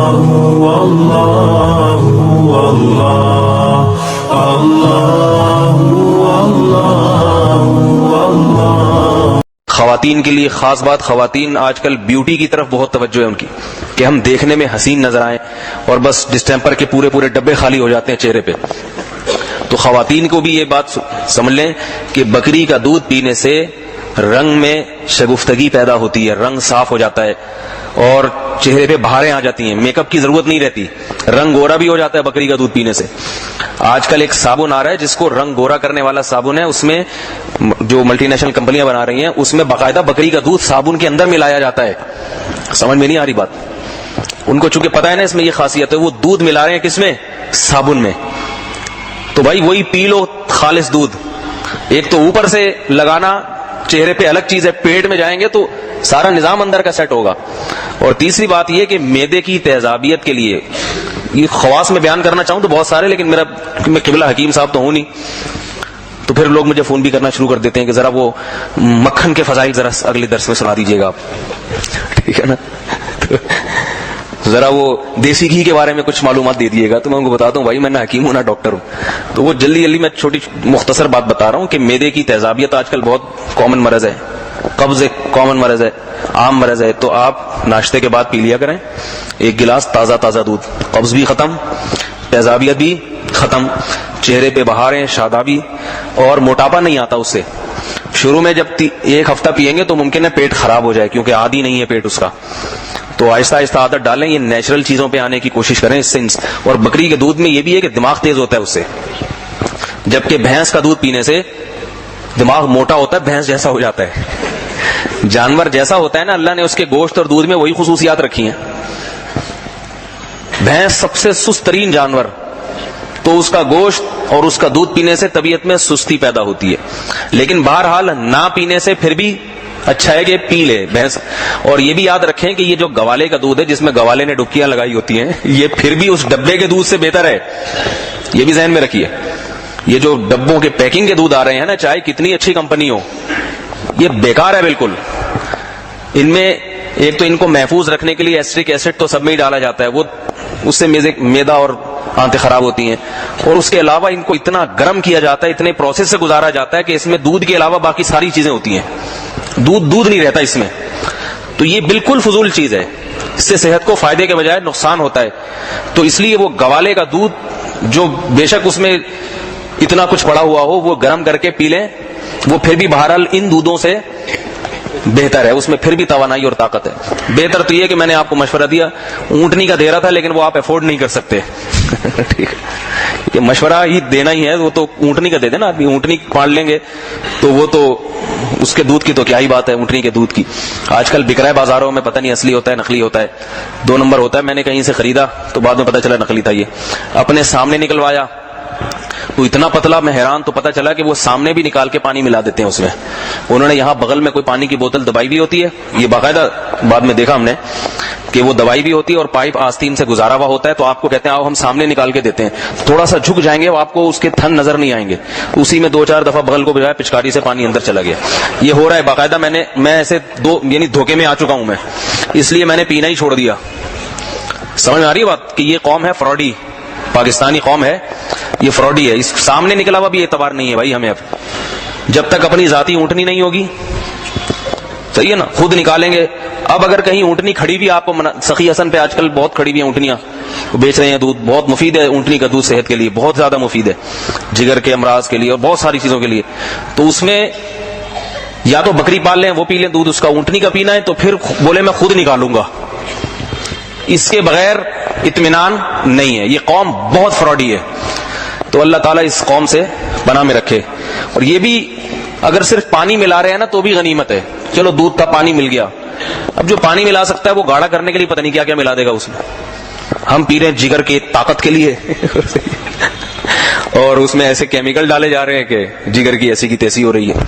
اللہ اللہ اللہ۔ خواتین کے لیے خاص بات، خواتین آج کل بیوٹی کی طرف بہت توجہ ہے ان کی، کہ ہم دیکھنے میں حسین نظر آئیں، اور بس ڈسٹیمپر کے پورے پورے ڈبے خالی ہو جاتے ہیں چہرے پہ۔ تو خواتین کو بھی یہ بات سمجھ لیں کہ بکری کا دودھ پینے سے رنگ میں شگفتگی پیدا ہوتی ہے، رنگ صاف ہو جاتا ہے، اور چہرے پہ بہاریں آ جاتی ہیں، میک اپ کی ضرورت نہیں رہتی، رنگ گورا بھی ہو جاتا ہے بکری کا دودھ پینے سے۔ آج کل ایک صابن آ رہا ہے جس کو رنگ گورا کرنے والا صابن ہے، اس میں جو ملٹی نیشنل کمپنیاں بنا رہی ہیں اس میں باقاعدہ بکری کا دودھ صابن کے اندر ملایا جاتا ہے۔ سمجھ میں نہیں آ رہی بات؟ ان کو چونکہ پتا ہے نا اس میں یہ خاصیت ہے، وہ دودھ ملا رہے ہیں کس میں؟ صابن میں۔ تو بھائی وہی پی لو خالص دودھ۔ ایک تو اوپر سے لگانا چہرے پہ الگ چیز ہے، پیٹ میں جائیں گے تو سارا نظام اندر کا سیٹ ہوگا۔ اور تیسری بات یہ کہ معدے کی تیزابیت کے لیے یہ خواص میں بیان کرنا چاہوں تو بہت سارے، لیکن میں قبلہ حکیم صاحب تو ہوں نہیں، تو پھر لوگ مجھے فون بھی کرنا شروع کر دیتے ہیں کہ ذرا وہ مکھن کے فضائل ذرا اگلے درس میں سنا دیجیے گا آپ، ٹھیک ہے نا؟ ذرا وہ دیسی گھی کے بارے میں کچھ معلومات دے دیے گا۔ تو میں ان کو بتاتا ہوں بھائی میں نہ حکیم ہوں نہ ڈاکٹر ہوں، تو وہ جلدی میں چھوٹی مختصر بات بتا رہا ہوں کہ معدے کی تیزابیت آج کل بہت کامن مرض ہے، قبض ایک کامن مرض ہے، عام مرض ہے۔ تو آپ ناشتے کے بعد پی لیا کریں ایک گلاس تازہ دودھ، قبض بھی ختم، تیزابیت بھی ختم، چہرے پہ بہاریں، شادابی، اور موٹاپا نہیں آتا اس سے۔ شروع میں جب ایک ہفتہ پیئیں گے تو ممکن ہے پیٹ خراب ہو جائے، کیونکہ عادی نہیں ہے پیٹ اس کا، تو آہستہ آہستہ عادت ڈالیں، یہ نیچرل چیزوں پہ آنے کی کوشش کریں اس سے۔ اور بکری کے دودھ میں یہ بھی ہے کہ دماغ تیز ہوتا ہے اس سے، جبکہ بھینس کا دودھ پینے سے دماغ موٹا ہوتا ہے، بھینس جیسا ہو جاتا ہے۔ جانور جیسا ہوتا ہے نا، اللہ نے اس کے گوشت اور دودھ میں وہی خصوصیات رکھی ہیں۔ بھینس سب سے سست ترین جانور، تو اس کا گوشت اور اس کا دودھ پینے سے طبیعت میں سستی پیدا ہوتی ہے، لیکن بہرحال نہ پینے سے پھر بھی اچھا ہے کہ پی لے بھینس۔ اور یہ بھی یاد رکھیں کہ یہ جو گوالے کا دودھ ہے جس میں گوالے نے ڈبکیاں لگائی ہوتی ہیں، یہ پھر بھی اس ڈبے کے دودھ سے بہتر ہے، یہ بھی ذہن میں رکھیے۔ یہ جو ڈبوں کے پیکنگ کے دودھ آ رہے ہیں نا، چاہے کتنی اچھی کمپنی ہو، یہ بیکار ہے بالکل۔ ان میں ایک تو ان کو محفوظ رکھنے کے لیے ایسٹرک ایسڈ تو سب میں ہی ڈالا جاتا ہے، وہ اس سے معدہ اور آنتیں خراب ہوتی ہیں، اور اس کے علاوہ ان کو اتنا گرم کیا جاتا ہے، اتنے پروسیس سے گزارا جاتا ہے کہ اس میں دودھ کے علاوہ باقی ساری چیزیں ہوتی ہیں، دودھ نہیں رہتا اس میں۔ تو یہ بالکل فضول چیز ہے، اس سے صحت کو فائدے کے بجائے نقصان ہوتا ہے۔ تو اس لیے وہ گوالے کا دودھ جو بے شک اس میں اتنا کچھ پڑا ہوا ہو، وہ گرم کر کے پی لیں، وہ پھر بھی بہرحال ان دودھوں سے بہتر ہے، اس میں پھر بھی توانائی اور طاقت ہے۔ بہتر تو یہ کہ میں نے آپ کو مشورہ دیا، اونٹنی کا دے رہا تھا لیکن وہ آپ افورڈ نہیں کر سکتے، ٹھیک ہے؟ یہ مشورہ ہی دینا ہی ہے، وہ تو اونٹنی کا دے دینا، آدمی اونٹنی پال لیں گے تو وہ تو اس کے دودھ کی تو کیا ہی بات ہے، اونٹنی کے دودھ کی۔ آج کل بک رہا ہے بازاروں میں، پتہ نہیں اصلی ہوتا ہے نقلی ہوتا ہے، 2 نمبر ہوتا ہے۔ میں نے کہیں سے خریدا تو بعد میں پتہ چلا نقلی تھا، یہ اپنے سامنے نکلوایا تو اتنا پتلا، میں حیران، تو پتہ چلا کہ وہ سامنے بھی نکال کے پانی ملا دیتے ہیں اس میں۔ انہوں نے یہاں بغل میں کوئی پانی کی بوتل دبائی بھی ہوتی ہے، یہ باقاعدہ بعد میں دیکھا ہم نے کہ وہ دوائی بھی ہوتی ہے اور پائپ آستین سے گزارا ہوا ہوتا ہے، تو آپ کو کہتے ہیں آؤ ہم سامنے نکال کے دیتے ہیں، تھوڑا سا جھک جائیں گے وہ آپ کو اس کے تھن نظر نہیں آئیں گے، اسی میں 2-4 دفعہ بغل کو بجائے پچکاری سے پانی اندر چلا گیا۔ یہ ہو رہا ہے باقاعدہ، میں ایسے یعنی دھوکے میں آ چکا ہوں میں، اس لیے میں نے پینا ہی چھوڑ دیا۔ سمجھ میں آ رہی ہے بات کہ یہ قوم ہے فراڈی، پاکستانی قوم ہے یہ فراڈی ہے، اس سامنے نکلا ہوا بھی اعتبار نہیں ہے بھائی ہمیں۔ اب جب تک اپنی ذاتی اونٹنی نہیں ہوگی، صحیح ہے نا، خود نکالیں گے۔ اب اگر کہیں اونٹنی کھڑی بھی آپ کو، سخی حسن پہ آج کل بہت کھڑی ہوئی ہیں اونٹنیاں، بیچ رہے ہیں دودھ، بہت مفید ہے اونٹنی کا دودھ، صحت کے لیے بہت زیادہ مفید ہے، جگر کے امراض کے لیے اور بہت ساری چیزوں کے لیے۔ تو اس میں یا تو بکری پال لیں، وہ پی لیں دودھ اس کا، اونٹنی کا پینا ہے تو پھر بولے میں خود نکالوں گا، اس کے بغیر اطمینان نہیں ہے۔ یہ قوم بہت فراڈی ہے، تو اللہ تعالیٰ اس قوم سے پناہ میں رکھے۔ اور یہ بھی اگر صرف پانی ملا رہے ہیں نا تو بھی غنیمت ہے، چلو دودھ تھا پانی مل گیا، اب جو پانی ملا سکتا ہے وہ گاڑھا کرنے کے لیے پتہ نہیں کیا کیا ملا دے گا اس میں۔ ہم پی رہے ہیں جگر کی طاقت کے لیے اور اس میں ایسے کیمیکل ڈالے جا رہے ہیں کہ جگر کی ایسی کی تیسی ہو رہی ہے۔